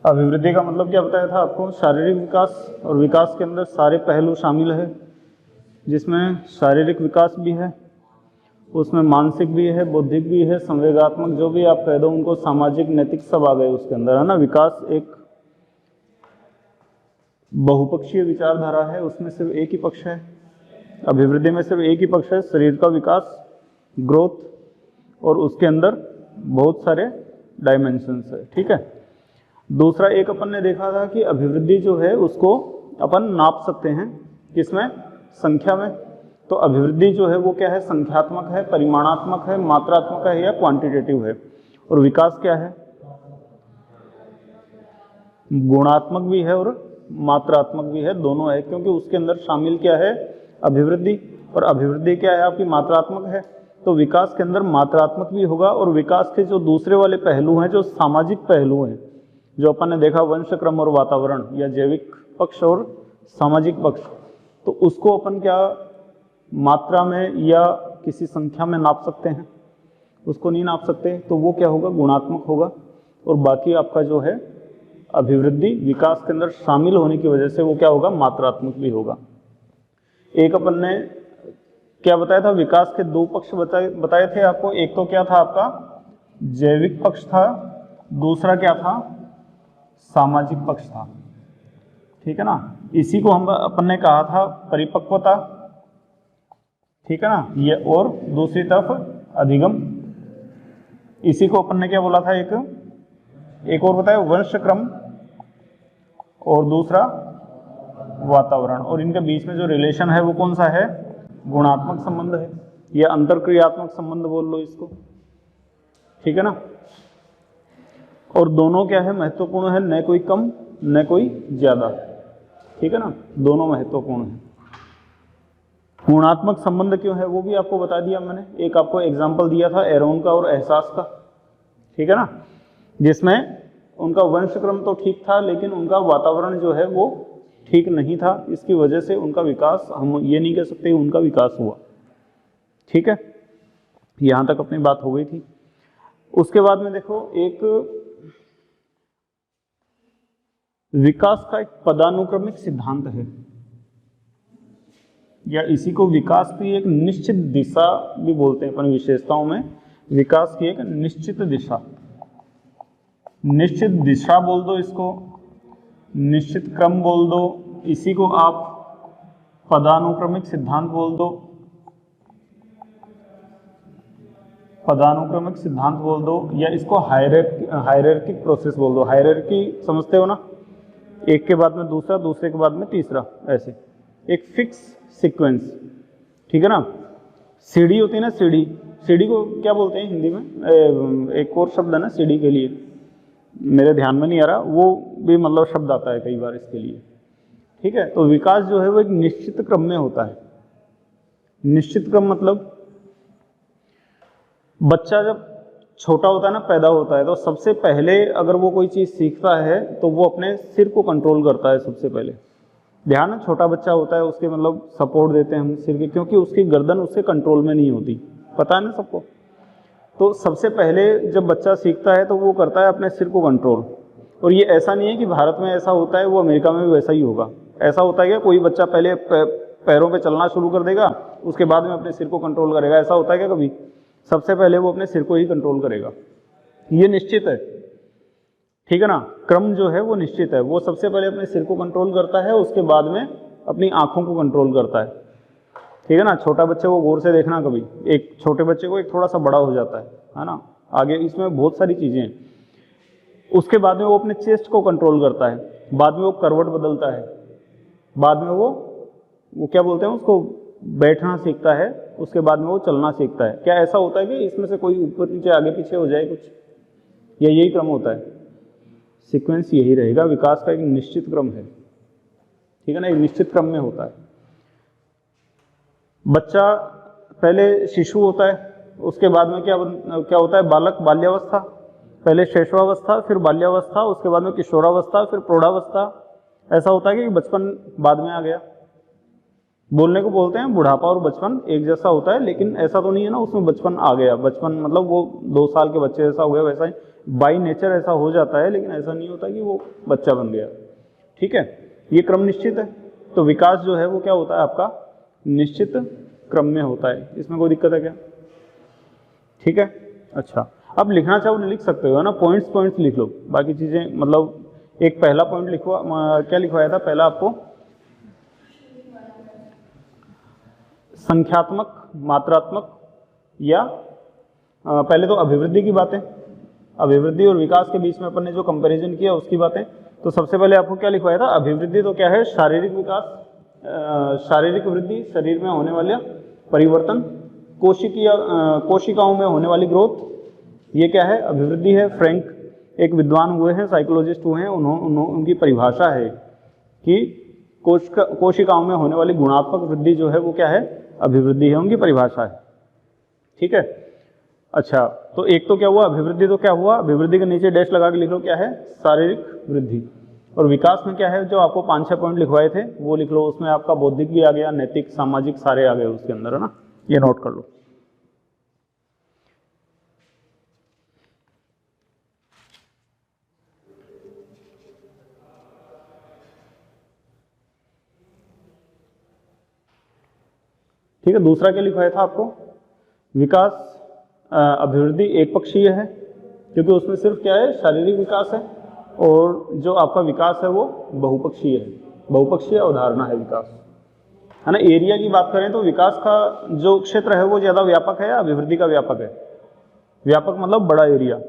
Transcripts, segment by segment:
अभिवृद्धि का मतलब क्या बताया था आपको? शारीरिक विकास, और विकास के अंदर सारे पहलू शामिल है, जिसमें शारीरिक विकास भी है, उसमें मानसिक भी है, बौद्धिक भी है, संवेगात्मक, जो भी आप कह दो उनको, सामाजिक, नैतिक, सब आ गए उसके अंदर, है ना। विकास एक बहुपक्षीय विचारधारा है, उसमें सिर्फ एक ही पक्ष है। अभिवृद्धि में सिर्फ एक ही पक्ष है, शरीर का विकास, ग्रोथ, और उसके अंदर बहुत सारे डायमेंशंस है, ठीक है। दूसरा एक अपन ने देखा था कि अभिवृद्धि जो है उसको अपन नाप सकते हैं, किसमें? संख्या में। तो अभिवृद्धि जो है वो क्या है? संख्यात्मक है, परिमाणात्मक है, मात्रात्मक है, या क्वांटिटेटिव है। और विकास क्या है? गुणात्मक भी है और मात्रात्मक भी है, दोनों है, क्योंकि उसके अंदर शामिल क्या है? अभिवृद्धि। और अभिवृद्धि क्या है? आपकी मात्रात्मक है। तो विकास के अंदर मात्रात्मक भी होगा, और विकास के जो दूसरे वाले पहलू हैं, जो सामाजिक पहलू हैं, जो अपन ने देखा वंशक्रम और वातावरण, या जैविक पक्ष और सामाजिक पक्ष, तो उसको अपन क्या मात्रा में या किसी संख्या में नाप सकते हैं? उसको नहीं नाप सकते। तो वो क्या होगा? गुणात्मक होगा। और बाकी आपका जो है अभिवृद्धि विकास के अंदर शामिल होने की वजह से वो क्या होगा? मात्रात्मक भी होगा। एक अपन ने क्या बताया था? विकास के दो पक्ष बताए थे आपको। एक तो क्या था आपका? जैविक पक्ष था, दूसरा क्या था? सामाजिक पक्ष था, ठीक है ना। इसी को हम अपन ने कहा था परिपक्वता, ठीक है ना। ये, और दूसरी तरफ अधिगम। इसी को अपन ने क्या बोला था? एक और बताया, वंशक्रम, और दूसरा वातावरण। और इनके बीच में जो रिलेशन है वो कौन सा है? गुणात्मक संबंध है, या अंतरक्रियात्मक संबंध बोल लो इसको, ठीक है ना। और दोनों क्या है? महत्वपूर्ण है, न कोई कम न कोई ज्यादा, ठीक है ना। दोनों महत्वपूर्ण है। गुणात्मक संबंध क्यों है वो भी आपको बता दिया मैंने। एक आपको एग्जाम्पल दिया था एरोन का और एहसास का, ठीक है ना, जिसमें उनका वंशक्रम तो ठीक था, लेकिन उनका वातावरण जो है वो ठीक नहीं था। इसकी वजह से उनका विकास, हम ये नहीं कह सकते उनका विकास हुआ, ठीक है। यहां तक अपनी बात हो गई थी। उसके बाद में देखो, एक विकास का एक पदानुक्रमिक सिद्धांत है, या इसी को विकास की एक निश्चित दिशा भी बोलते हैं अपन विशेषताओं में। विकास की एक निश्चित दिशा, निश्चित दिशा बोल दो इसको, निश्चित क्रम बोल दो, इसी को आप पदानुक्रमिक सिद्धांत बोल दो, पदानुक्रमिक सिद्धांत बोल दो, या इसको हायरार्किक प्रोसेस बोल दो। हायरार्की समझते हो ना? एक के बाद में दूसरा, दूसरे के बाद में तीसरा, ऐसे एक फिक्स सीक्वेंस, ठीक है ना। सीढ़ी होती है ना, सीढ़ी, सीढ़ी को क्या बोलते हैं हिंदी में? एक और शब्द है ना सीढ़ी के लिए, मेरे ध्यान में नहीं आ रहा, वो भी मतलब शब्द आता है कई बार इसके लिए, ठीक है। तो विकास जो है वो एक निश्चित क्रम में होता है। निश्चित क्रम मतलब बच्चा जब छोटा होता है ना, पैदा होता है, तो सबसे पहले अगर वो कोई चीज़ सीखता है तो वो अपने सिर को कंट्रोल करता है सबसे पहले। ध्यान है, छोटा बच्चा होता है उसके मतलब सपोर्ट देते हैं हम सिर के, क्योंकि उसकी गर्दन उसके कंट्रोल में नहीं होती, पता है ना सबको। तो सबसे पहले जब बच्चा सीखता है तो वो करता है अपने सिर को कंट्रोल। और ये ऐसा नहीं है कि भारत में ऐसा होता है, वो अमेरिका में भी वैसा ही होगा। ऐसा होता है क्या? कोई बच्चा पहले पैरों पे चलना शुरू कर देगा, उसके बाद में अपने सिर को कंट्रोल करेगा, ऐसा होता है क्या कभी? सबसे पहले वो अपने सिर को ही कंट्रोल करेगा। ये निश्चित है, ठीक है ना। क्रम जो है वो निश्चित है। वो सबसे पहले अपने सिर को कंट्रोल करता है, उसके बाद में अपनी आंखों को कंट्रोल करता है, ठीक है ना। छोटा बच्चे को गौर से देखना कभी, एक छोटे बच्चे को एक थोड़ा सा बड़ा हो जाता है ना, आगे इसमें बहुत सारी चीजें हैं। उसके बाद में वो अपने चेस्ट को कंट्रोल करता है, बाद में वो करवट बदलता है, बाद में वो क्या बोलते हैं उसको, बैठना सीखता है, उसके बाद में वो चलना सीखता है। क्या ऐसा होता है कि इसमें से कोई ऊपर नीचे आगे पीछे हो जाए कुछ, या यही क्रम होता है? सीक्वेंस यही रहेगा। विकास का एक निश्चित क्रम है, ठीक है ना, एक निश्चित क्रम में होता है। बच्चा पहले शिशु होता है, उसके बाद में क्या होता है? बालक, बाल्यावस्था, पहले शैशवावस्था, फिर बाल्यावस्था, उसके बाद में किशोरावस्था, फिर प्रौढ़ावस्था। ऐसा होता है कि बचपन बाद में आ गया। बोलने को बोलते हैं बुढ़ापा और बचपन एक जैसा होता है, लेकिन ऐसा तो नहीं है ना, उसमें बचपन आ गया। बचपन मतलब वो 2 साल के बच्चे जैसा हो गया, वैसा ही बाय नेचर ऐसा हो जाता है, लेकिन ऐसा नहीं होता कि वो बच्चा बन गया। ठीक है, ये क्रम निश्चित है। तो विकास जो है वो क्या होता है आपका, निश्चित क्रम में होता है। इसमें कोई दिक्कत है क्या? ठीक है, अच्छा अब लिखना चाहो लिख सकते हो ना, पॉइंट्स लिख लो, बाकी चीजें मतलब एक पहला पॉइंट लिखवा क्या लिखवाया था पहला आपको, संख्यात्मक, मात्रात्मक, या पहले तो अभिवृद्धि की बातें, अभिवृद्धि और विकास के बीच में अपन ने जो कंपैरिजन किया उसकी बातें। तो सबसे पहले आपको क्या लिखवाया था, अभिवृद्धि तो क्या है, शारीरिक विकास, शारीरिक वृद्धि, शरीर में होने वाले परिवर्तन, कोशिकाओं में होने वाली ग्रोथ, ये क्या है, अभिवृद्धि है। फ्रैंक एक विद्वान हुए हैं, साइकोलॉजिस्ट हुए हैं, उनकी परिभाषा है कि कोशिकाओं में होने वाली गुणात्मक वृद्धि जो है वो क्या है, अभिवृद्धि है, उनकी परिभाषा है। ठीक है, अच्छा तो एक तो क्या हुआ अभिवृद्धि, तो क्या हुआ अभिवृद्धि के नीचे डैश लगा के लिख लो क्या है, शारीरिक वृद्धि। और विकास में क्या है, जो आपको 5-6 पॉइंट लिखवाए थे वो लिख लो, उसमें आपका बौद्धिक भी आ गया, नैतिक, सामाजिक सारे आ गए उसके अंदर, है ना, ये नोट कर लो। ठीक है, दूसरा क्या लिखवाया था आपको, विकास अभिवृद्धि एक पक्षीय है, क्योंकि उसमें सिर्फ क्या है, शारीरिक विकास है, और जो आपका विकास है वो बहुपक्षीय है, बहुपक्षीय अवधारणा है विकास, है ना। एरिया की बात करें तो विकास का जो क्षेत्र है वो ज्यादा व्यापक है या अभिवृद्धि का व्यापक है, व्यापक मतलब बड़ा एरिया,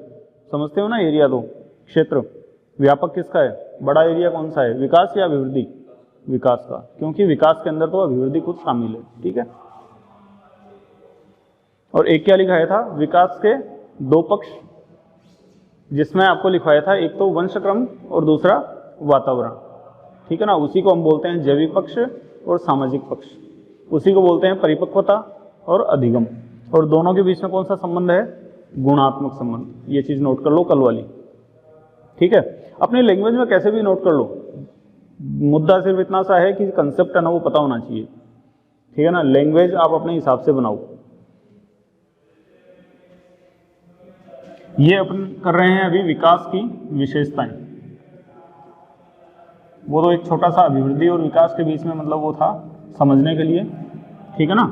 समझते हो ना, एरिया तो क्षेत्र, व्यापक किसका है, बड़ा एरिया कौन सा है, विकास या अभिवृद्धि, विकास का, क्योंकि विकास के अंदर तो अभिवृद्धि खुद शामिल है। ठीक है, और एक क्या लिखाया था, विकास के 2 पक्ष, जिसमें आपको लिखवाया था एक तो वंशक्रम और दूसरा वातावरण। ठीक है ना, उसी को हम बोलते हैं जैविक पक्ष और सामाजिक पक्ष, उसी को बोलते हैं परिपक्वता और अधिगम, और दोनों के बीच में कौन सा संबंध है, गुणात्मक संबंध। ये चीज नोट कर लो कल वाली। ठीक है, अपनी लैंग्वेज में कैसे भी नोट कर लो, मुद्दा सिर्फ इतना सा है कि कंसेप्ट है ना वो पता होना चाहिए। ठीक है ना, लैंग्वेज आप अपने हिसाब से बनाओ। ये अपन कर रहे हैं अभी विकास की विशेषताएं, वो तो एक छोटा सा अभिवृद्धि और विकास के बीच में मतलब वो था समझने के लिए। ठीक है ना,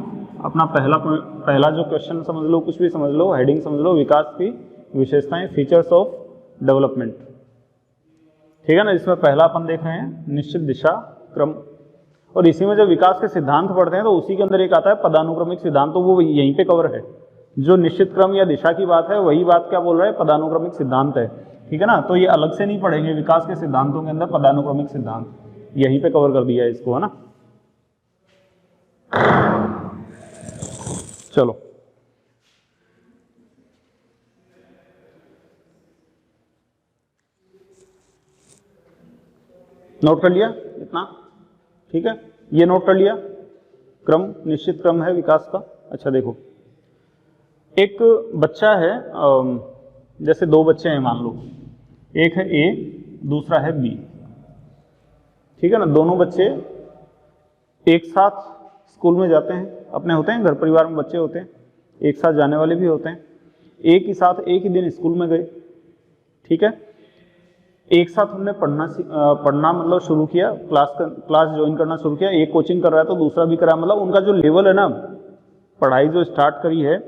अपना पहला जो क्वेश्चन समझ लो, कुछ भी समझ लो, हेडिंग समझ लो, विकास की विशेषताएं, फीचर्स ऑफ डेवलपमेंट। ठीक है ना, इसमें पहला अपन देख रहे हैं निश्चित दिशा क्रम, और इसी में जब विकास के सिद्धांत पढ़ते हैं तो उसी के अंदर एक आता है पदानुक्रमिक सिद्धांत, तो वो यहीं पे कवर है। जो निश्चित क्रम या दिशा की बात है वही बात क्या बोल रहा है, पदानुक्रमिक सिद्धांत है। ठीक है ना, तो ये अलग से नहीं पढ़ेंगे, विकास के सिद्धांतों के अंदर पदानुक्रमिक सिद्धांत यहीं पे कवर कर दिया है इसको, है ना। चलो नोट कर लिया इतना, ठीक है, ये नोट कर लिया, क्रम निश्चित क्रम है विकास का। अच्छा देखो, एक बच्चा है, जैसे 2 बच्चे हैं मान लो, एक है ए दूसरा है बी। ठीक है ना, दोनों बच्चे एक साथ स्कूल में जाते हैं, अपने होते हैं घर परिवार में बच्चे होते हैं, एक साथ जाने वाले भी होते हैं, एक ही साथ एक ही दिन स्कूल में गए। ठीक है, एक साथ हमने पढ़ना मतलब शुरू किया, क्लास ज्वाइन करना शुरू किया, एक कोचिंग कर रहा है तो दूसरा भी कर रहा है, मतलब उनका जो लेवल है ना, पढ़ाई जो स्टार्ट करी है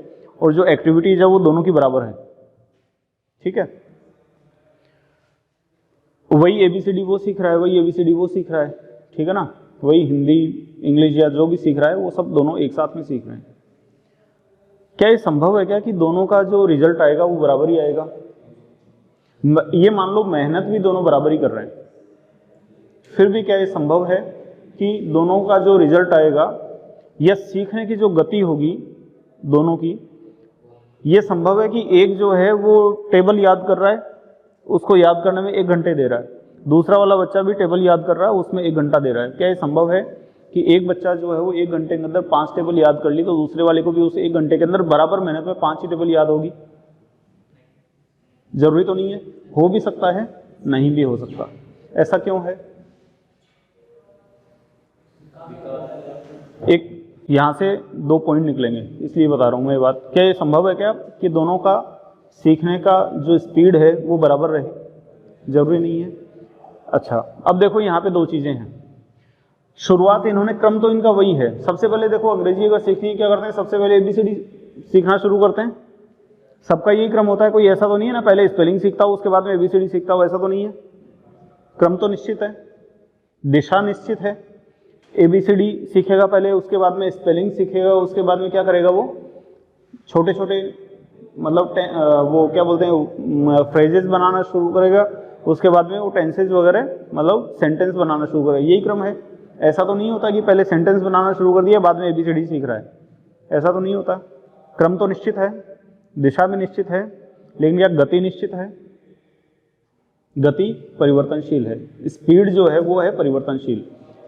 और जो एक्टिविटीज है वो दोनों की बराबर है। ठीक है, वही ABCD वो सीख रहा है, वही ABCD वो सीख रहा है। ठीक है ना, वही हिंदी इंग्लिश या जो भी सीख रहा है वो सब दोनों एक साथ में सीख रहे हैं। क्या ये संभव है क्या कि दोनों का जो रिजल्ट आएगा वो बराबर ही आएगा? ये मान लो मेहनत भी दोनों बराबर ही कर रहे हैं, फिर भी क्या ये संभव है कि दोनों का जो रिजल्ट आएगा या सीखने की जो गति होगी दोनों की, ये संभव है कि एक जो है वो टेबल याद कर रहा है, उसको याद करने में 1 घंटे दे रहा है, दूसरा वाला बच्चा भी टेबल याद कर रहा है, उसमें 1 घंटा दे रहा है? क्या ये संभव है कि एक बच्चा जो है वो 1 घंटे के अंदर 5 टेबल याद कर ली तो दूसरे वाले को भी उस 1 घंटे के अंदर बराबर मेहनत में 5 ही टेबल याद होगी? जरूरी तो नहीं है, हो भी सकता है, नहीं भी हो सकता। ऐसा क्यों है? एक यहां से 2 पॉइंट निकलेंगे, इसलिए बता रहा हूं मैं ये बात। क्या ये संभव है क्या कि दोनों का सीखने का जो स्पीड है वो बराबर रहे, जरूरी नहीं है। अच्छा, अब देखो यहाँ पे दो चीजें हैं। शुरुआत इन्होंने, क्रम तो इनका वही है। सबसे पहले देखो अंग्रेजी अगर सीखनी है क्या करते हैं, सबसे पहले ABCD सीखना शुरू करते हैं। सबका यही क्रम होता है, कोई ऐसा तो नहीं है ना पहले स्पेलिंग सीखता हो उसके बाद में ABCD सीखता हो, ऐसा तो नहीं है। क्रम तो निश्चित है, दिशा निश्चित है। ABCD सीखेगा पहले, उसके बाद में स्पेलिंग सीखेगा, उसके बाद में क्या करेगा वो छोटे छोटे मतलब वो क्या बोलते हैं फ्रेजेस बनाना शुरू करेगा, उसके बाद में वो टेंसेज वगैरह मतलब सेंटेंस बनाना शुरू करेगा। यही क्रम है। ऐसा तो नहीं होता कि पहले सेंटेंस बनाना शुरू कर दिया बाद में ABCD सीख रहा है, ऐसा तो नहीं होता। क्रम तो निश्चित है, दिशा भी निश्चित है, लेकिन क्या गति निश्चित है? गति परिवर्तनशील है, स्पीड जो है वो है परिवर्तनशील।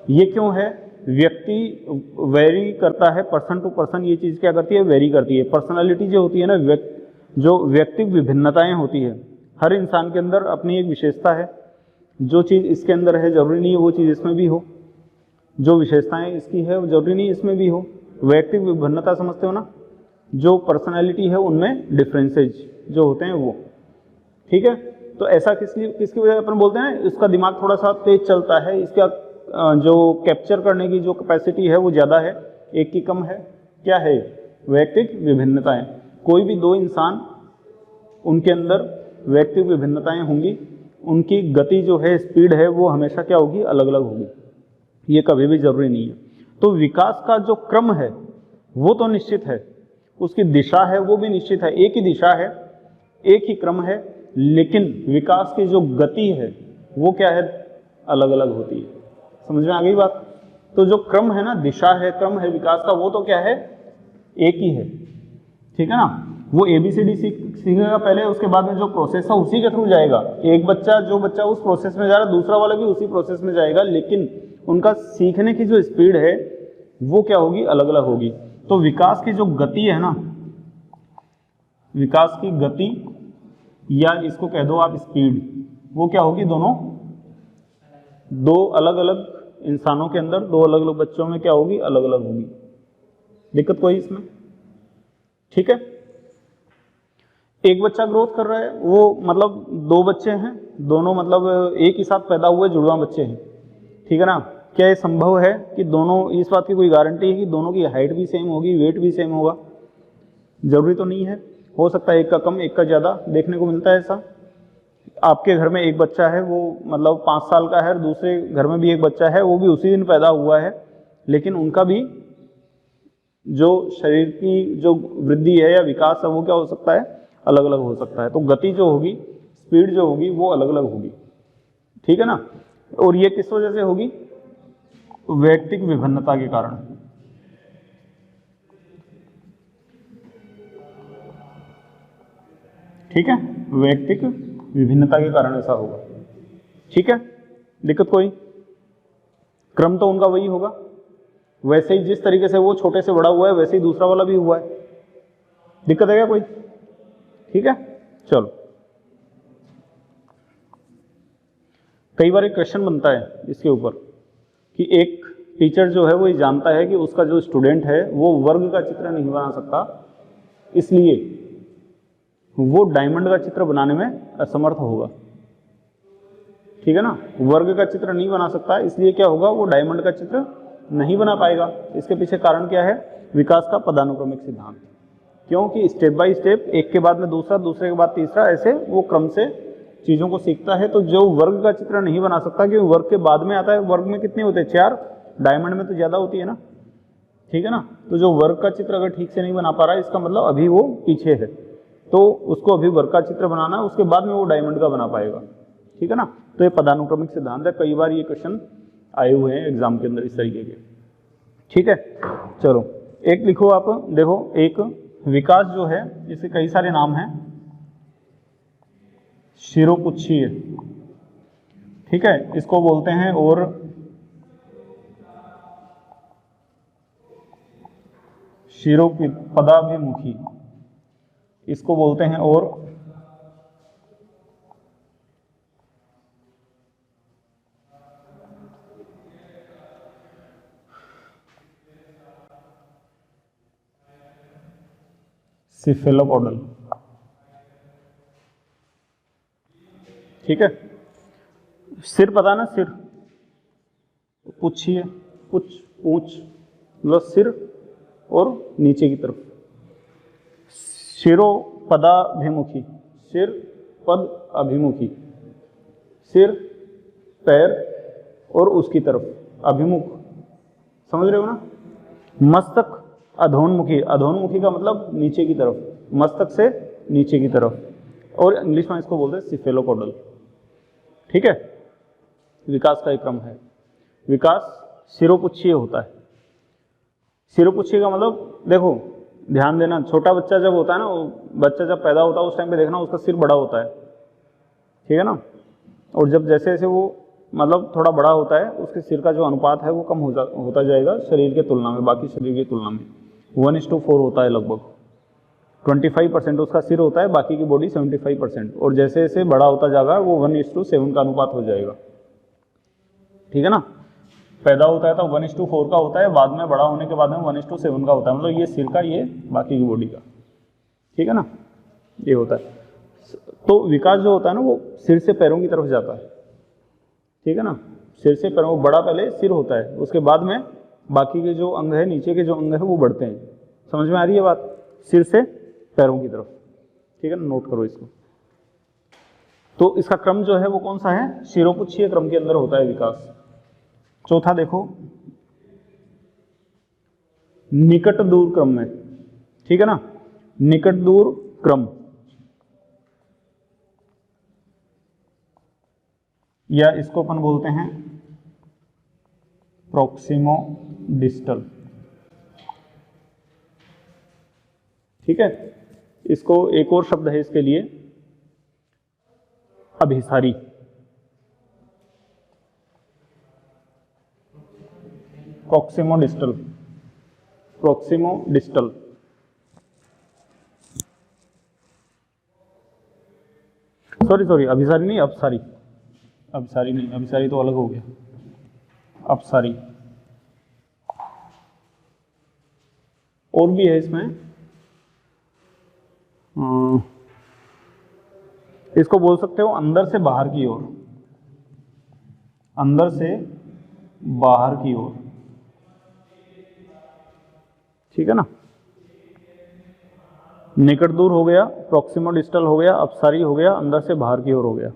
ये क्यों है? व्यक्ति वेरी करता है, पर्सन टू पर्सन ये चीज़ क्या करती है, वेरी करती है। पर्सनालिटी जो होती है ना, जो व्यक्तिगत विभिन्नताएं होती है, हर इंसान के अंदर अपनी एक विशेषता है। जो चीज़ इसके अंदर है जरूरी नहीं है वो चीज़ इसमें भी हो, जो विशेषताएं इसकी है वो जरूरी नहीं इसमें भी हो। व्यक्तिगत विभिन्नता समझते हो ना, जो पर्सनैलिटी है उनमें डिफरेंसेज जो होते हैं वो, ठीक है। तो ऐसा किसकी वजह अपन बोलते हैं, इसका दिमाग थोड़ा सा तेज चलता है, इसका जो कैप्चर करने की जो कैपेसिटी है वो ज़्यादा है, एक की कम है। क्या है? व्यक्तिगत विभिन्नताएं। कोई भी दो इंसान, उनके अंदर व्यक्तिगत विभिन्नताएं होंगी, उनकी गति जो है, स्पीड है, वो हमेशा क्या होगी, अलग अलग होगी। ये कभी भी जरूरी नहीं है। तो विकास का जो क्रम है वो तो निश्चित है, उसकी दिशा है वो भी निश्चित है। एक ही दिशा है, एक ही क्रम है, लेकिन विकास की जो गति है वो क्या है, अलग अलग होती है। समझ में आ गई बात? तो जो क्रम है ना, दिशा है, क्रम है विकास का, वो तो क्या है, एक ही है, ठीक है ना। वो ABCD सीखेगा पहले, उसके बाद में जो प्रोसेस है उसी के थ्रू जाएगा। एक बच्चा, जो बच्चा उस प्रोसेस में जा रहा है, दूसरा वाला भी उसी प्रोसेस में जाएगा, लेकिन उनका सीखने की जो स्पीड है वो क्या होगी, अलग अलग होगी। तो विकास की जो गति है ना, विकास की गति या इसको कह दो आप स्पीड, वो क्या होगी, दोनों दो अलग अलग इंसानों के अंदर, दो अलग अलग बच्चों में क्या होगी, अलग अलग होगी। दिक्कत कोई इसमें? ठीक है। एक बच्चा ग्रोथ कर रहा है, वो मतलब दो बच्चे हैं, दोनों मतलब एक ही साथ पैदा हुए जुड़वा बच्चे हैं, ठीक है ना। क्या ये संभव है कि दोनों, इस बात की कोई गारंटी है कि दोनों की हाइट भी सेम होगी, वेट भी सेम होगा? जरूरी तो नहीं है, हो सकता है एक का कम एक का ज़्यादा, देखने को मिलता है ऐसा। आपके घर में एक बच्चा है, वो मतलब 5 साल का है, दूसरे घर में भी एक बच्चा है, वो भी उसी दिन पैदा हुआ है, लेकिन उनका भी जो शरीर की जो वृद्धि है या विकास है वो क्या हो सकता है, अलग अलग हो सकता है। तो गति जो होगी, स्पीड जो होगी वो अलग अलग होगी, ठीक है ना। और ये किस वजह से होगी, व्यक्तिगत विभिन्नता के कारण। ठीक है, व्यक्तिगत विभिन्नता के कारण ऐसा होगा, ठीक है। दिक्कत कोई? क्रम तो उनका वही होगा, वैसे ही जिस तरीके से वो छोटे से बड़ा हुआ है वैसे ही दूसरा वाला भी हुआ है। दिक्कत है क्या कोई? ठीक है, चलो। कई बार एक क्वेश्चन बनता है इसके ऊपर कि एक टीचर जो है वो ये जानता है कि उसका जो स्टूडेंट है वो वर्ग का चित्र नहीं बना सकता, इसलिए वो डायमंड का चित्र बनाने में असमर्थ होगा, ठीक है ना। वर्ग का चित्र नहीं बना सकता, इसलिए क्या होगा, वो डायमंड का चित्र नहीं बना पाएगा। इसके पीछे कारण क्या है, विकास का पदानुक्रमिक सिद्धांत। क्योंकि स्टेप बाय स्टेप, एक के बाद में दूसरा, दूसरे के बाद तीसरा, ऐसे वो क्रम से चीज़ों को सीखता है। तो जो वर्ग का चित्र नहीं बना सकता, क्योंकि वर्ग के बाद में आता है, वर्ग में कितने होते हैं, 4, डायमंड में तो ज़्यादा होती है ना, ठीक है ना। तो जो वर्ग का चित्र अगर ठीक से नहीं बना पा रहा है, इसका मतलब अभी वो पीछे है, तो उसको अभी वर्ग का चित्र बनाना है, उसके बाद में वो डायमंड का बना पाएगा, ठीक है ना। तो ये पदानुक्रमिक सिद्धांत है, कई बार ये क्वेश्चन आए हुए हैं एग्जाम के अंदर इस तरीके के, ठीक है। चलो एक लिखो आप, देखो एक विकास जो है इसके कई सारे नाम हैं। शिरोपुच्छीय, ठीक है, इसको बोलते हैं, और पदाभिमुखी इसको बोलते हैं, और सिफेलोपोडल, ठीक है। सिर पता है ना, सिर, पुच्छिए, पुच्छ, पूंछ, मतलब सिर और नीचे की तरफ। शिरोपदाभिमुखी, सिर पद अभिमुखी, सिर पैर और उसकी तरफ अभिमुख, समझ रहे हो ना। मस्तक अधोन्मुखी, अधोन्मुखी का मतलब नीचे की तरफ, मस्तक से नीचे की तरफ, और इंग्लिश में इसको बोलते हैं सिफेलोपोडल। ठीक है, विकास का एक क्रम है। विकास शिरोपुच्छीय होता है। शिरोपुच्छीय का मतलब देखो, ध्यान देना, छोटा बच्चा जब होता है ना, वो बच्चा जब पैदा होता है उस टाइम पे देखना उसका सिर बड़ा होता है, ठीक है ना। और जब जैसे जैसे वो मतलब थोड़ा बड़ा होता है, उसके सिर का जो अनुपात है वो कम होता जाएगा शरीर के तुलना में, बाकी शरीर की तुलना में 1:4 होता है लगभग। 25% उसका सिर होता है, बाकी की बॉडी 75%। और जैसे जैसे बड़ा होता जाएगा वो 1:7 का अनुपात हो जाएगा, ठीक है ना। पैदा होता है तो 1:4 का होता है, बाद में बड़ा होने के बाद में 1:7 का होता है, मतलब ये सिर का, ये बाकी की बॉडी का, ठीक है ना, ये होता है। तो विकास जो होता है ना वो सिर से पैरों की तरफ जाता है, ठीक है ना। सिर से पैरों, बड़ा पहले सिर होता है, उसके बाद में बाकी के जो अंग है, नीचे के जो अंग है वो बढ़ते हैं। समझ में आ रही है बात, सिर से पैरों की तरफ, ठीक है ना, नोट करो इसको। तो इसका क्रम जो है वो कौन सा है, शिरोपुच्छीय क्रम के अंदर होता है विकास। चौथा देखो, निकट दूर क्रम में, ठीक है ना, निकट दूर क्रम, या इसको अपन बोलते हैं प्रोक्सिमो डिस्टल, ठीक है। इसको एक और शब्द है इसके लिए, अभिसारी। प्रोक्सिमो डिस्टल, प्रोक्सिमो डिस्टल, सॉरी अभिसारी नहीं, अपसारी, अभिसारी नहीं, अभिसारी तो अलग हो गया, अपसारी। और भी है इसमें, इसको बोल सकते हो अंदर से बाहर की ओर, अंदर से बाहर की ओर, ठीक है ना। निकट दूर हो गया, प्रोक्सिमो डिस्टल हो गया, अपसारी हो गया, अंदर से बाहर की ओर हो गया।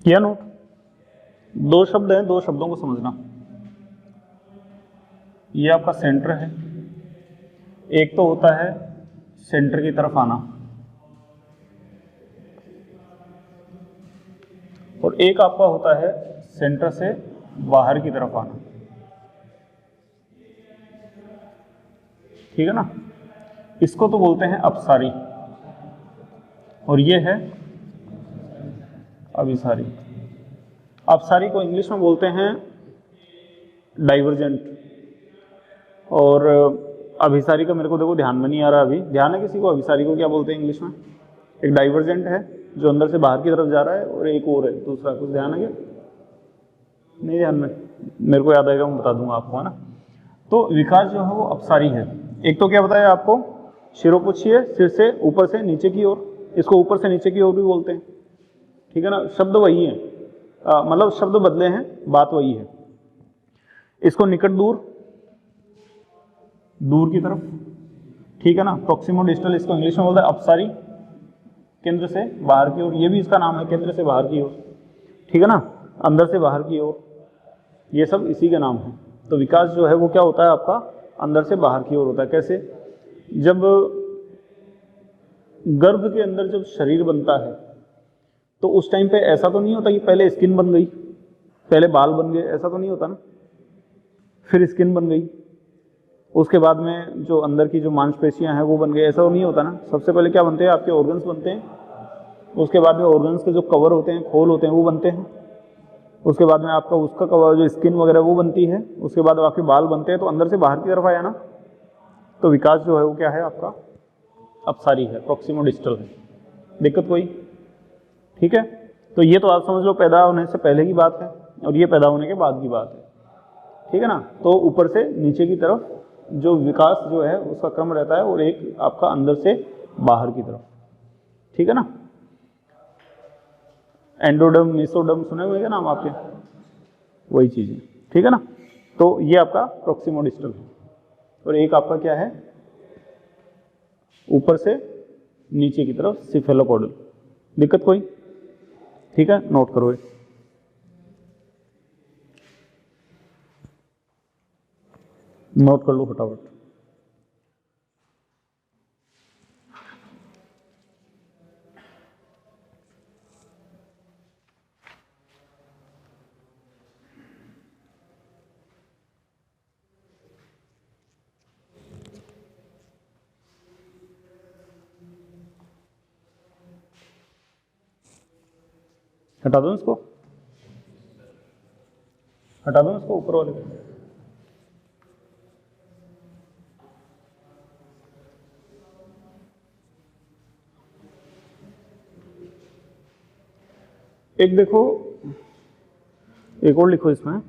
किया नोट? दो शब्द हैं, दो शब्दों को समझना। ये आपका सेंटर है, एक तो होता है सेंटर की तरफ आना, और एक आपका होता है सेंटर से बाहर की तरफ आना, ठीक है ना। इसको तो बोलते हैं अपसारी, और ये है अभिसारी। अपसारी को इंग्लिश में बोलते हैं डाइवर्जेंट, और अभिसारी का मेरे को देखो ध्यान में नहीं आ रहा अभी, ध्यान है किसी को अभिसारी को क्या बोलते हैं इंग्लिश में? एक डाइवर्जेंट है जो अंदर से बाहर की तरफ जा रहा है, और एक और है दूसरा, कुछ ध्यान है क्या? नहीं ध्यान में, मेरे को याद आएगा मैं बता दूंगा आपको, है ना। तो विकास जो है वो अपसारी है। एक तो क्या बताया आपको, शिरोपुच्छीय, सिर से ऊपर से नीचे की ओर, इसको ऊपर से नीचे की ओर भी बोलते हैं, ठीक है ना। शब्द वही है, मतलब शब्द बदले हैं, बात वही है। इसको निकट दूर, दूर की तरफ, ठीक है ना। प्रोक्सिमो डिस्टल इसको इंग्लिश में बोलते हैं अपसारी, केंद्र से बाहर की ओर, ये भी इसका नाम है, केंद्र से बाहर की ओर, ठीक है ना, अंदर से बाहर की ओर, ये सब इसी के नाम है। तो विकास जो है वो क्या होता है आपका, अंदर से बाहर की ओर होता है। कैसे? जब गर्भ के अंदर जब शरीर बनता है तो उस टाइम पे ऐसा तो नहीं होता कि पहले स्किन बन गई, पहले बाल बन गए, ऐसा तो नहीं होता ना, फिर स्किन बन गई, उसके बाद में जो अंदर की जो मांसपेशियां हैं वो बन गई, ऐसा तो नहीं होता ना। सबसे पहले क्या बनते हैं, आपके ऑर्गन्स बनते हैं, उसके बाद में ऑर्गन्स के जो कवर होते हैं, खोल होते हैं, वो बनते हैं, उसके बाद में आपका उसका कवर जो स्किन वगैरह वो बनती है, उसके बाद आपके बाल बनते हैं, तो अंदर से बाहर की तरफ आया ना। तो विकास जो है वो क्या है आपका, अपसारी है, प्रोक्सिमो डिस्टल है। दिक्कत कोई? ठीक है। तो ये तो आप समझ लो पैदा होने से पहले की बात है और ये पैदा होने के बाद की बात है, ठीक है ना। तो ऊपर से नीचे की तरफ जो विकास जो है उसका क्रम रहता है और एक आपका अंदर से बाहर की तरफ, ठीक है ना। एंडोडर्म मेसोडर्म सुने हुए क्या नाम आपके, वही चीज़ है, ठीक है ना। तो ये आपका प्रोक्सिमोडिस्टल है और एक आपका क्या है ऊपर से नीचे की तरफ सिफेलोपोडल। दिक्कत कोई, ठीक है, नोट करो ये। नोट कर लो फटाफट। हटा दो इसको, हटा दो इसको ऊपर वाले को। एक देखो, एक और लिखो इसमें,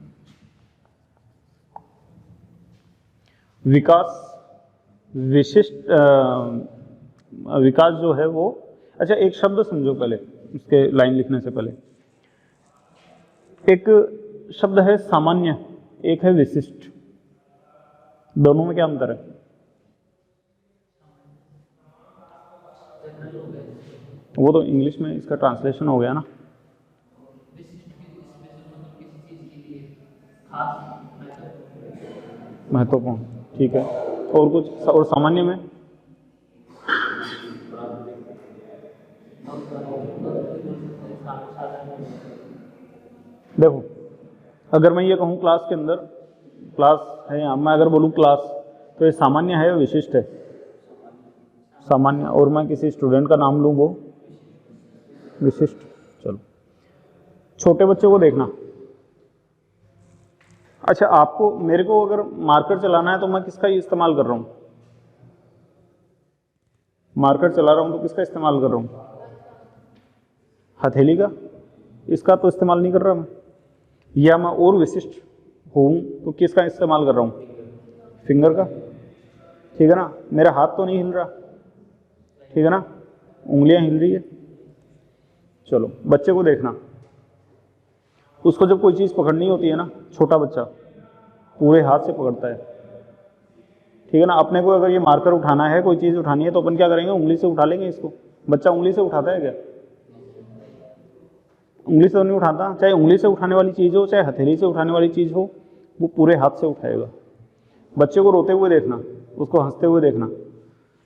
विकास विशिष्ट विकास जो है वो, अच्छा एक शब्द समझो पहले इसके लाइन लिखने से पहले। एक शब्द है सामान्य, एक है विशिष्ट, दोनों में क्या अंतर है? वो तो इंग्लिश में इसका ट्रांसलेशन हो गया ना। महत्वपूर्ण, ठीक है। और कुछ, और सामान्य में देखो, अगर मैं ये कहूँ क्लास के अंदर, क्लास है यहाँ, मैं अगर बोलूँ क्लास, तो ये सामान्य है या विशिष्ट है? सामान्य। और मैं किसी स्टूडेंट का नाम लूँ वो विशिष्ट। चलो, छोटे बच्चे को देखना। अच्छा, आपको मेरे को अगर मार्कर चलाना है तो मैं किसका इस्तेमाल कर रहा हूँ? मार्कर चला रहा हूँ तो किसका इस्तेमाल कर रहा हूँ? हथेली का। इसका तो इस्तेमाल नहीं कर रहा मैं। या मैं और विशिष्ट हूँ तो किसका इस्तेमाल कर रहा हूँ? फिंगर का, ठीक है ना। मेरा हाथ तो नहीं हिल रहा, ठीक है ना, उंगलियां हिल रही है। चलो, बच्चे को देखना, उसको जब कोई चीज़ पकड़नी होती है ना, छोटा बच्चा पूरे हाथ से पकड़ता है, ठीक है ना। अपने को अगर ये मार्कर उठाना है, कोई चीज़ उठानी है, तो अपन क्या करेंगे? उंगली से उठा लेंगे इसको। बच्चा उंगली से उठाता है क्या? उंगली से तो नहीं उठाता। चाहे उंगली से उठाने वाली चीज़ हो, चाहे हथेली से उठाने वाली चीज़ हो, वो पूरे हाथ से उठाएगा। बच्चे को रोते हुए देखना, उसको हंसते हुए देखना।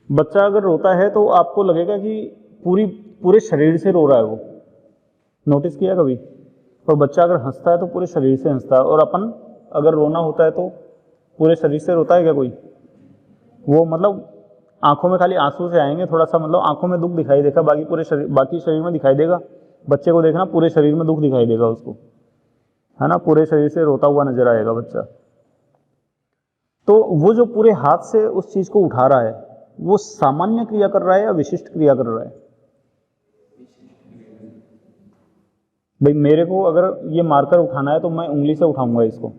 बच्चा अगर रोता है तो आपको लगेगा कि पूरे शरीर से रो रहा है वो, नोटिस किया कभी? और बच्चा अगर हंसता है तो पूरे शरीर से हंसता है। और अपन अगर रोना होता है तो पूरे शरीर से रोता है क्या कोई? वो मतलब आंखों में खाली आंसू से आएंगे, थोड़ा सा मतलब आंखों में दुख दिखाई देगा, बाकी शरीर में दिखाई देगा। बच्चे को देखना, पूरे शरीर में दुख दिखाई देगा उसको, है ना, पूरे शरीर से रोता हुआ नजर आएगा बच्चा। तो वो जो पूरे हाथ से उस चीज को उठा रहा है, वो सामान्य क्रिया कर रहा है या विशिष्ट क्रिया कर रहा है? भाई मेरे को अगर ये मार्कर उठाना है तो मैं उंगली से उठाऊंगा इसको,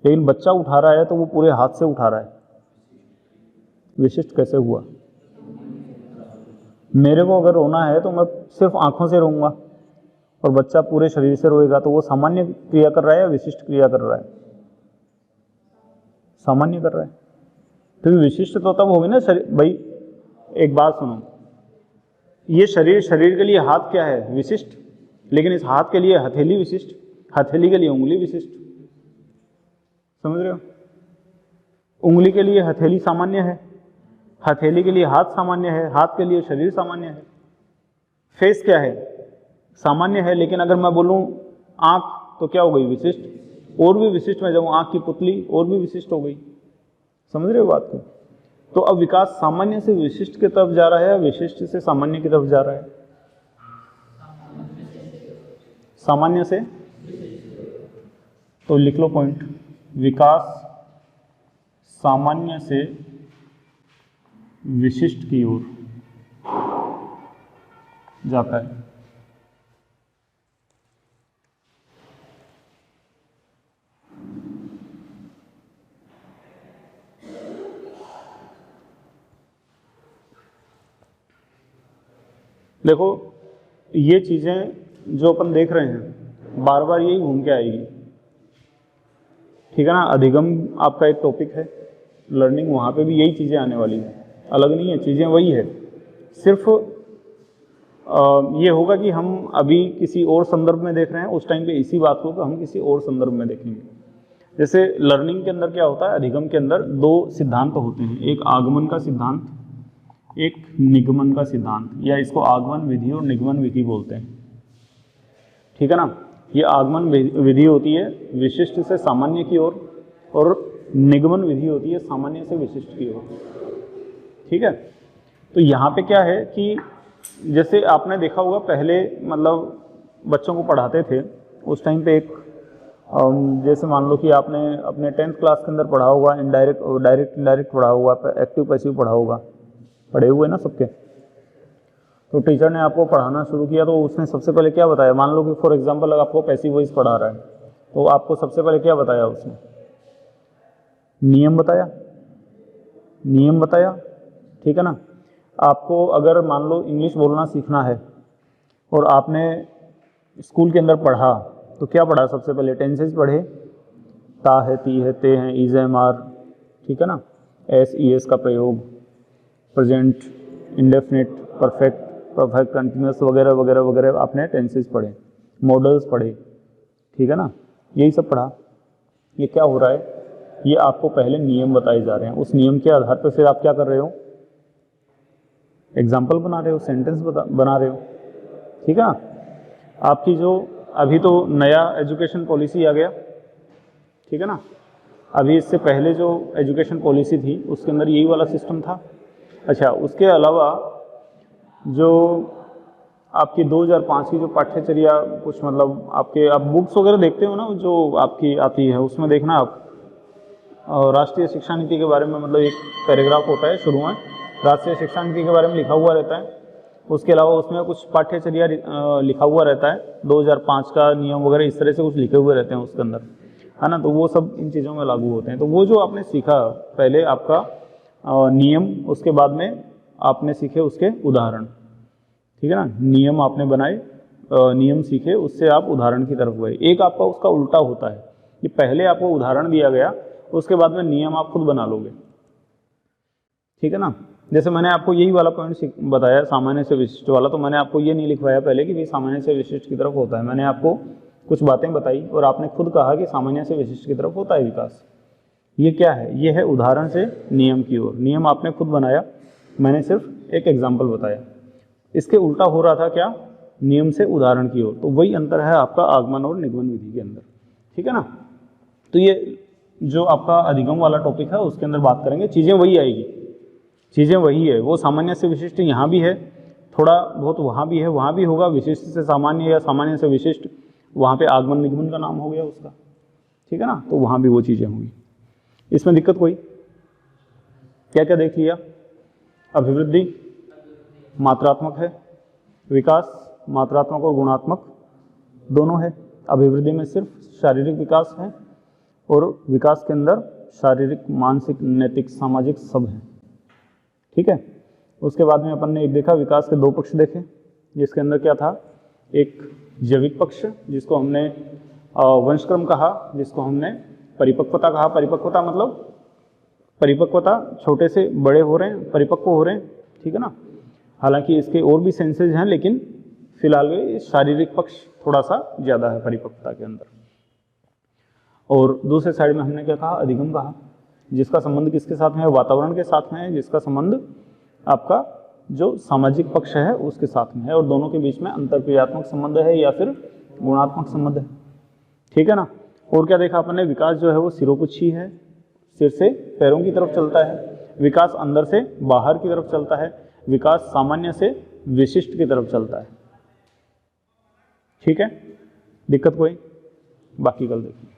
लेकिन बच्चा उठा रहा है तो वो पूरे हाथ से उठा रहा है। विशिष्ट कैसे हुआ? मेरे को अगर रोना है तो मैं सिर्फ आंखों से रोऊंगा और बच्चा पूरे शरीर से रोएगा, तो वो सामान्य क्रिया कर रहा है या विशिष्ट क्रिया कर रहा है? सामान्य कर रहा है। तो विशिष्ट तो तब होगी ना भाई, एक बात सुनो, ये शरीर के लिए हाथ क्या है? विशिष्ट। लेकिन इस हाथ के लिए हथेली विशिष्ट, हथेली के लिए उंगली विशिष्ट। समझ रहे हो? उंगली के लिए हथेली सामान्य है, हथेली के लिए हाथ सामान्य है, हाथ के लिए शरीर सामान्य है। फेस क्या है? सामान्य है। लेकिन अगर मैं बोलूं आंख, तो क्या हो गई? विशिष्ट। और भी विशिष्ट में जाऊं, आंख की पुतली और भी विशिष्ट हो गई। समझ रहे हो बात को? तो अब विकास सामान्य से विशिष्ट की तरफ जा रहा है या विशिष्ट से सामान्य की तरफ जा रहा है? सामान्य से। तो लिख लो पॉइंट, विकास सामान्य से विशिष्ट की ओर जाता है। देखो ये चीज़ें जो अपन देख रहे हैं बार बार यही घूम के आएगी, ठीक है ना। अधिगम आपका एक टॉपिक है, लर्निंग वहाँ पे भी यही चीज़ें आने वाली हैं, अलग नहीं है, चीज़ें वही है। सिर्फ ये होगा कि हम अभी किसी और संदर्भ में देख रहे हैं, उस टाइम पे इसी बात को हम किसी और संदर्भ में देखेंगे। जैसे लर्निंग के अंदर क्या होता है, अधिगम के अंदर दो सिद्धांत होते हैं, एक आगमन का सिद्धांत, एक निगमन का सिद्धांत, या इसको आगमन विधि और निगमन विधि बोलते हैं, ठीक है ना। ये आगमन विधि होती है विशिष्ट से सामान्य की ओर, और निगमन विधि होती है सामान्य से विशिष्ट की ओर, ठीक है। तो यहाँ पे क्या है कि जैसे आपने देखा होगा पहले, मतलब बच्चों को पढ़ाते थे उस टाइम पे एक जैसे मान लो कि आपने अपने 10th क्लास के अंदर पढ़ा होगा, इनडायरेक्ट डायरेक्ट इनडायरेक्ट पढ़ा होगा, एक्टिव पैसिव पढ़ा होगा, पढ़े हुए ना सबके। तो टीचर ने आपको पढ़ाना शुरू किया तो उसने सबसे पहले क्या बताया, मान लो कि फॉर एग्जांपल अगर आपको पैसिव वॉइस पढ़ा रहा है तो आपको सबसे पहले क्या बताया उसने, नियम बताया, नियम बताया, ठीक है ना। आपको अगर मान लो इंग्लिश बोलना सीखना है और आपने स्कूल के अंदर पढ़ा तो क्या पढ़ा, सबसे पहले टेंसेस पढ़े, ता है, ती है, ते हैं, इज है, मार, ठीक है ना, एस ई एस का प्रयोग, present, indefinite, perfect, perfect continuous वगैरह वगैरह वगैरह आपने टेंसेस पढ़े, मॉडल्स पढ़े, ठीक है ना, यही सब पढ़ा। ये क्या हो रहा है, ये आपको पहले नियम बताए जा रहे हैं, उस नियम के आधार पर फिर आप क्या कर रहे हो, एग्जाम्पल बना रहे हो, सेंटेंस बना रहे हो, ठीक है ना। आपकी जो अभी तो नया एजुकेशन पॉलिसी आ गया, ठीक है ना, अभी इससे पहले जो एजुकेशन पॉलिसी थी उसके अंदर यही वाला सिस्टम था। अच्छा, उसके अलावा जो आपकी 2005 की जो पाठ्यचर्या, कुछ मतलब आपके आप बुक्स वगैरह देखते हो ना जो आपकी आती है, उसमें देखना आप राष्ट्रीय शिक्षा नीति के बारे में, मतलब एक पैराग्राफ होता है शुरू में, राष्ट्रीय शिक्षा नीति के बारे में लिखा हुआ रहता है। उसके अलावा उसमें कुछ पाठ्यचर्या लिखा हुआ रहता है, 2005 का नियम वगैरह इस तरह से कुछ लिखे हुए रहते हैं उसके अंदर, है ना। तो वो सब इन चीज़ों में लागू होते हैं। तो वो जो आपने सीखा पहले आपका नियम, उसके बाद में आपने सीखे उसके उदाहरण, ठीक है ना, नियम आपने बनाए, नियम सीखे, उससे आप उदाहरण की तरफ गए। एक आपका उसका उल्टा होता है कि पहले आपको उदाहरण दिया गया, उसके बाद में नियम आप खुद बना लोगे, ठीक है ना। जैसे मैंने आपको यही वाला पॉइंट बताया सामान्य से विशिष्ट वाला, तो मैंने आपको ये नहीं लिखवाया पहले कि भाई सामान्य से विशिष्ट की तरफ होता है, मैंने आपको कुछ बातें बताई और आपने खुद कहा कि सामान्य से विशिष्ट की तरफ होता है विकास। ये क्या है, ये है उदाहरण से नियम की ओर। नियम आपने खुद बनाया, मैंने सिर्फ एक एग्जाम्पल बताया। इसके उल्टा हो रहा था क्या, नियम से उदाहरण की ओर। तो वही अंतर है आपका आगमन और निगमन विधि के अंदर, ठीक है ना। तो ये जो आपका अधिगम वाला टॉपिक है उसके अंदर बात करेंगे, चीज़ें वही आएगी, चीज़ें वही है। वो सामान्य से विशिष्ट यहाँ भी है, थोड़ा बहुत वहाँ भी है, वहाँ भी होगा, विशिष्ट से सामान्य या सामान्य से विशिष्ट, वहाँ पे आगमन निगमन का नाम हो गया उसका, ठीक है ना। तो वहाँ भी वो चीज़ें होंगी, इसमें दिक्कत कोई, क्या क्या देख लिया। अभिवृद्धि मात्रात्मक है, विकास मात्रात्मक और गुणात्मक दोनों है। अभिवृद्धि में सिर्फ शारीरिक विकास है और विकास के अंदर शारीरिक, मानसिक, नैतिक, सामाजिक सब है, ठीक है। उसके बाद में अपन ने एक देखा, विकास के दो पक्ष देखे, जिसके अंदर क्या था, एक जैविक पक्ष जिसको हमने वंशक्रम कहा, जिसको हमने परिपक्वता कहा। परिपक्वता मतलब परिपक्वता, छोटे से बड़े हो रहे हैं, परिपक्व हो रहे हैं, ठीक है ना। हालांकि इसके और भी सेंसेज हैं, लेकिन फिलहाल ये शारीरिक पक्ष थोड़ा सा ज़्यादा है परिपक्वता के अंदर। और दूसरे साइड में हमने क्या कहा, अधिगम कहा, जिसका संबंध किसके साथ में है, वातावरण के साथ में है, जिसका संबंध आपका जो सामाजिक पक्ष है उसके साथ में है, और दोनों के बीच में अंतरक्रियात्मक संबंध है या फिर गुणात्मक संबंध है, ठीक है ना। और क्या देखा अपन ने, विकास जो है वो सिरोपुच्छी है, सिर से पैरों की तरफ चलता है, विकास अंदर से बाहर की तरफ चलता है, विकास सामान्य से विशिष्ट की तरफ चलता है, ठीक है। दिक्कत कोई, बाकी कल देखेंगे।